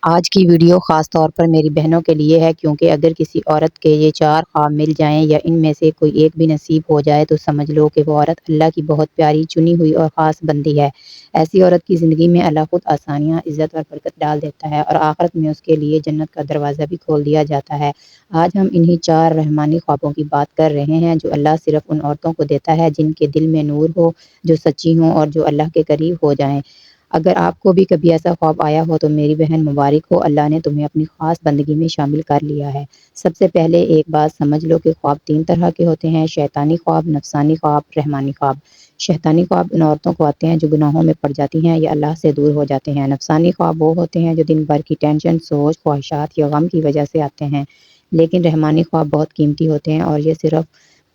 آج کی ویڈیو خاص طور پر میری بہنوں کے لیے ہے، کیونکہ اگر کسی عورت کے یہ 4 خواب مل جائیں یا ان میں سے کوئی ایک بھی نصیب ہو جائے تو سمجھ لو کہ وہ عورت اللہ کی بہت پیاری چنی ہوئی اور خاص بندی ہے۔ ایسی عورت کی زندگی میں اللہ خود آسانیاں، عزت اور برکت ڈال دیتا ہے اور آخرت میں اس کے لیے جنت کا دروازہ بھی کھول دیا جاتا ہے۔ آج ہم انہی 4 رحمانی خوابوں کی بات کر رہے ہیں جو اللہ صرف ان عورتوں کو دیتا ہے جن کے دل میں نور ہو، جو سچی ہوں اور جو اللہ کے قریب ہو جائیں۔ اگر آپ کو بھی کبھی ایسا خواب آیا ہو تو میری بہن مبارک ہو، اللہ نے تمہیں اپنی خاص بندگی میں شامل کر لیا ہے۔ سب سے پہلے ایک بات سمجھ لو کہ خواب 3 طرح کے ہوتے ہیں: شیطانی خواب، نفسانی خواب، رحمانی خواب۔ شیطانی خواب ان عورتوں کو آتے ہیں جو گناہوں میں پڑ جاتی ہیں یا اللہ سے دور ہو جاتے ہیں۔ نفسانی خواب وہ ہوتے ہیں جو دن بھر کی ٹینشن، سوچ، خواہشات یا غم کی وجہ سے آتے ہیں۔ لیکن رحمانی خواب بہت قیمتی ہوتے ہیں اور یہ صرف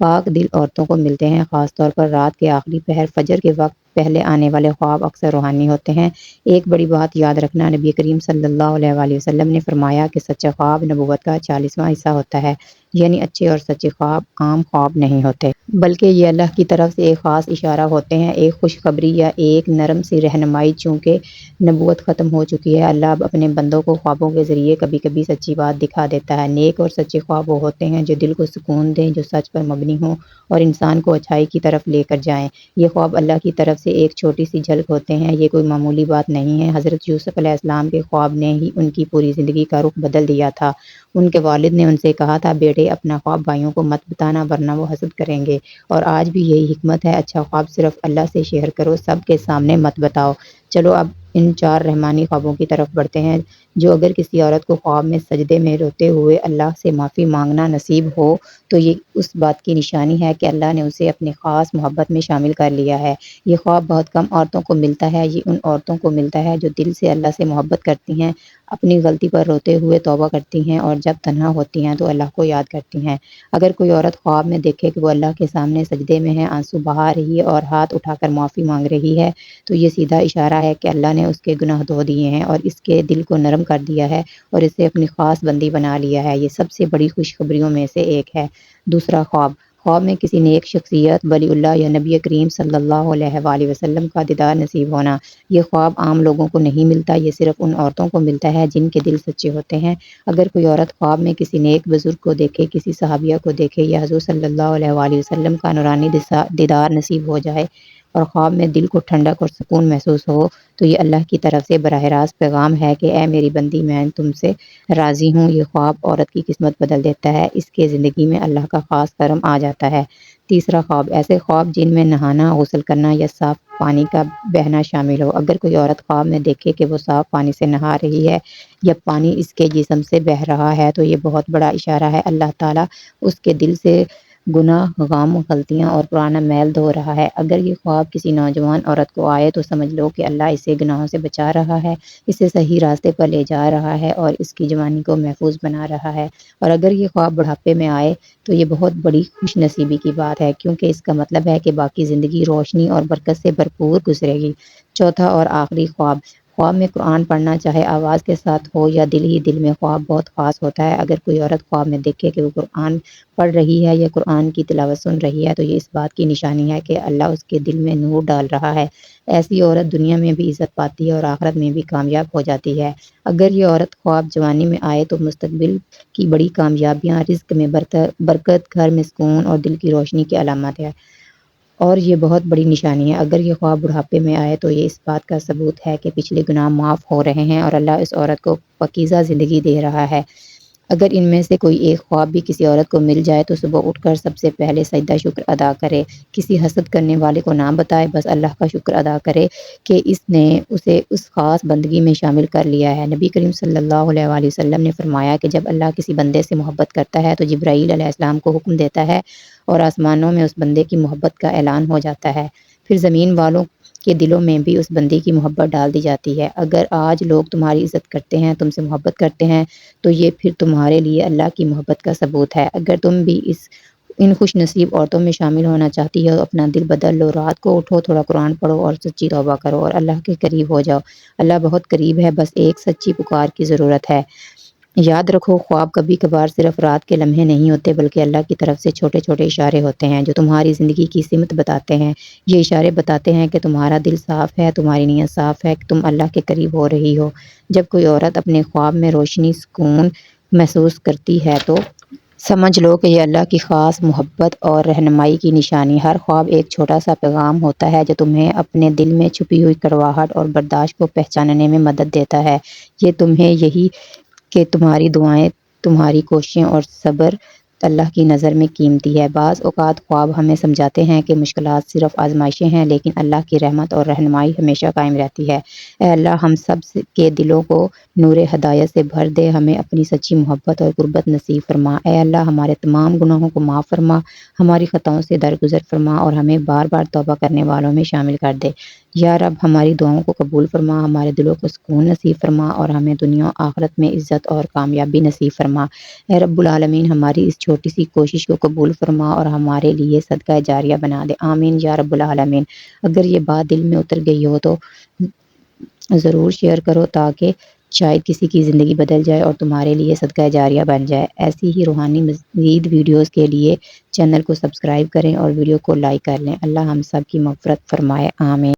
پاک دل عورتوں کو ملتے ہیں۔ خاص طور پر رات کے آخری پہر، فجر کے وقت پہلے آنے والے خواب اکثر روحانی ہوتے ہیں۔ ایک بڑی بات یاد رکھنا، نبی کریم صلی اللہ علیہ وآلہ وسلم نے فرمایا کہ سچا خواب نبوت کا 40واں حصہ ہوتا ہے، یعنی اچھے اور سچے خواب عام خواب نہیں ہوتے، بلکہ یہ اللہ کی طرف سے ایک خاص اشارہ ہوتے ہیں، ایک خوشخبری یا ایک نرم سی رہنمائی۔ چونکہ نبوت ختم ہو چکی ہے، اللہ اب اپنے بندوں کو خوابوں کے ذریعے کبھی کبھی سچی بات دکھا دیتا ہے۔ نیک اور سچے خواب وہ ہوتے ہیں جو دل کو سکون دیں، جو سچ پر مبنی ہوں اور انسان کو اچھائی کی طرف لے کر جائیں۔ یہ خواب اللہ کی طرف سے ایک چھوٹی سی جھلک ہوتے ہیں، یہ کوئی معمولی بات نہیں ہے۔ حضرت یوسف علیہ السلام کے خواب نے ہی ان کی پوری زندگی کا رخ بدل دیا تھا۔ ان کے والد نے ان سے کہا تھا، بیٹے اپنا خواب بھائیوں کو مت بتانا ورنہ وہ حسد کریں گے، اور آج بھی یہی حکمت ہے، اچھا خواب صرف اللہ سے شیئر کرو، سب کے سامنے مت بتاؤ۔ چلو اب ان 4 رحمانی خوابوں کی طرف بڑھتے ہیں، جو اگر کسی عورت کو خواب میں سجدے میں روتے ہوئے اللہ سے معافی مانگنا نصیب ہو تو یہ اس بات کی نشانی ہے کہ اللہ نے اسے اپنی خاص محبت میں شامل کر لیا ہے۔ یہ خواب بہت کم عورتوں کو ملتا ہے، یہ ان عورتوں کو ملتا ہے جو دل سے اللہ سے محبت کرتی ہیں، اپنی غلطی پر روتے ہوئے توبہ کرتی ہیں اور جب تنہا ہوتی ہیں تو اللہ کو یاد کرتی ہیں۔ اگر کوئی عورت خواب میں دیکھے کہ وہ اللہ کے سامنے سجدے میں ہے، آنسو بہا رہی ہے اور ہاتھ اٹھا کر معافی مانگ رہی ہے تو یہ سیدھا اشارہ ہے کہ اللہ نے اس کے گناہ دھو دیے ہیں اور اس کے دل کو نرم کر دیا ہے اور اسے اپنی خاص بندی بنا لیا ہے۔ یہ سب سے بڑی خوشخبریوں میں سے ایک ہے۔ دوسرا خواب، خواب میں کسی نیک شخصیت، ولی اللہ یا نبی کریم صلی اللہ علیہ وآلہ وسلم کا دیدار نصیب ہونا۔ یہ خواب عام لوگوں کو نہیں ملتا، یہ صرف ان عورتوں کو ملتا ہے جن کے دل سچے ہوتے ہیں۔ اگر کوئی عورت خواب میں کسی نیک بزرگ کو دیکھے، کسی صحابیہ کو دیکھے یا حضور صلی اللہ علیہ وآلہ وسلم کا نورانی دیدار نصیب ہو جائے اور خواب میں دل کو ٹھنڈک اور سکون محسوس ہو تو یہ اللہ کی طرف سے براہ راست پیغام ہے کہ اے میری بندی، میں تم سے راضی ہوں۔ یہ خواب عورت کی قسمت بدل دیتا ہے، اس کے زندگی میں اللہ کا خاص کرم آ جاتا ہے۔ تیسرا خواب، ایسے خواب جن میں نہانا، غسل کرنا یا صاف پانی کا بہنا شامل ہو۔ اگر کوئی عورت خواب میں دیکھے کہ وہ صاف پانی سے نہا رہی ہے یا پانی اس کے جسم سے بہہ رہا ہے تو یہ بہت بڑا اشارہ ہے، اللہ تعالیٰ اس کے دل سے گناہ، غم، غلطیاں اور پرانا میل دھو رہا ہے۔ اگر یہ خواب کسی نوجوان عورت کو آئے تو سمجھ لو کہ اللہ اسے گناہوں سے بچا رہا ہے، اسے صحیح راستے پر لے جا رہا ہے اور اس کی جوانی کو محفوظ بنا رہا ہے۔ اور اگر یہ خواب بڑھاپے میں آئے تو یہ بہت بڑی خوش نصیبی کی بات ہے، کیونکہ اس کا مطلب ہے کہ باقی زندگی روشنی اور برکت سے بھرپور گزرے گی۔ چوتھا اور آخری خواب، خواب میں قرآن پڑھنا، چاہے آواز کے ساتھ ہو یا دل ہی دل میں، خواب بہت خاص ہوتا ہے۔ اگر کوئی عورت خواب میں دیکھے کہ وہ قرآن پڑھ رہی ہے یا قرآن کی تلاوت سن رہی ہے تو یہ اس بات کی نشانی ہے کہ اللہ اس کے دل میں نور ڈال رہا ہے۔ ایسی عورت دنیا میں بھی عزت پاتی ہے اور آخرت میں بھی کامیاب ہو جاتی ہے۔ اگر یہ عورت خواب جوانی میں آئے تو مستقبل کی بڑی کامیابیاں، رزق میں برکت، گھر میں سکون اور دل کی روشنی کی علامت ہے، اور یہ بہت بڑی نشانی ہے۔ اگر یہ خواب بڑھاپے میں آئے تو یہ اس بات کا ثبوت ہے کہ پچھلے گناہ معاف ہو رہے ہیں اور اللہ اس عورت کو پاکیزہ زندگی دے رہا ہے۔ اگر ان میں سے کوئی ایک خواب بھی کسی عورت کو مل جائے تو صبح اٹھ کر سب سے پہلے سجدہ شکر ادا کرے، کسی حسد کرنے والے کو نہ بتائے، بس اللہ کا شکر ادا کرے کہ اس نے اسے اس خاص بندگی میں شامل کر لیا ہے۔ نبی کریم صلی اللہ علیہ وآلہ وسلم نے فرمایا کہ جب اللہ کسی بندے سے محبت کرتا ہے تو جبرائیل علیہ السلام کو حکم دیتا ہے اور آسمانوں میں اس بندے کی محبت کا اعلان ہو جاتا ہے، پھر زمین والوں کے دلوں میں بھی اس بندے کی محبت ڈال دی جاتی ہے۔ اگر آج لوگ تمہاری عزت کرتے ہیں، تم سے محبت کرتے ہیں تو یہ پھر تمہارے لیے اللہ کی محبت کا ثبوت ہے۔ اگر تم بھی ان خوش نصیب عورتوں میں شامل ہونا چاہتی ہو، اپنا دل بدل لو، رات کو اٹھو، تھوڑا قرآن پڑھو اور سچی توبہ کرو اور اللہ کے قریب ہو جاؤ۔ اللہ بہت قریب ہے، بس ایک سچی پکار کی ضرورت ہے۔ یاد رکھو، خواب کبھی کبھار صرف رات کے لمحے نہیں ہوتے بلکہ اللہ کی طرف سے چھوٹے چھوٹے اشارے ہوتے ہیں جو تمہاری زندگی کی سمت بتاتے ہیں۔ یہ اشارے بتاتے ہیں کہ تمہارا دل صاف ہے، تمہاری نیت صاف ہے، کہ تم اللہ کے قریب ہو رہی ہو۔ جب کوئی عورت اپنے خواب میں روشنی، سکون محسوس کرتی ہے تو سمجھ لو کہ یہ اللہ کی خاص محبت اور رہنمائی کی نشانی۔ ہر خواب ایک چھوٹا سا پیغام ہوتا ہے جو تمہیں اپنے دل میں چھپی ہوئی کڑواہٹ اور برداشت کو پہچاننے میں مدد دیتا ہے۔ یہ تمہیں یہی کہ تمہاری دعائیں، تمہاری کوششیں اور صبر اللہ کی نظر میں قیمتی ہے۔ بعض اوقات خواب ہمیں سمجھاتے ہیں کہ مشکلات صرف آزمائشیں ہیں، لیکن اللہ کی رحمت اور رہنمائی ہمیشہ قائم رہتی ہے۔ اے اللہ، ہم سب کے دلوں کو نور ہدایت سے بھر دے، ہمیں اپنی سچی محبت اور قربت نصیب فرما۔ اے اللہ، ہمارے تمام گناہوں کو معاف فرما، ہماری خطاؤں سے درگزر فرما اور ہمیں بار بار توبہ کرنے والوں میں شامل کر دے۔ یا رب، ہماری دعاؤں کو قبول فرما، ہمارے دلوں کو سکون نصیب فرما اور ہمیں دنیا و آخرت میں عزت اور کامیابی نصیب فرما۔ اے رب العالمین، ہماری اس چھوٹی سی کوشش کو قبول فرما اور ہمارے لیے صدقہ جاریہ بنا دے۔ آمین یا رب العالمین۔ اگر یہ بات دل میں اتر گئی ہو تو ضرور شیئر کرو تاکہ شاید کسی کی زندگی بدل جائے اور تمہارے لیے صدقہ جاریہ بن جائے۔ ایسی ہی روحانی مزید ویڈیوز کے لیے چینل کو سبسکرائب کریں اور ویڈیو کو لائک کر لیں۔ اللہ ہم سب کی مغفرت فرمائے، آمین۔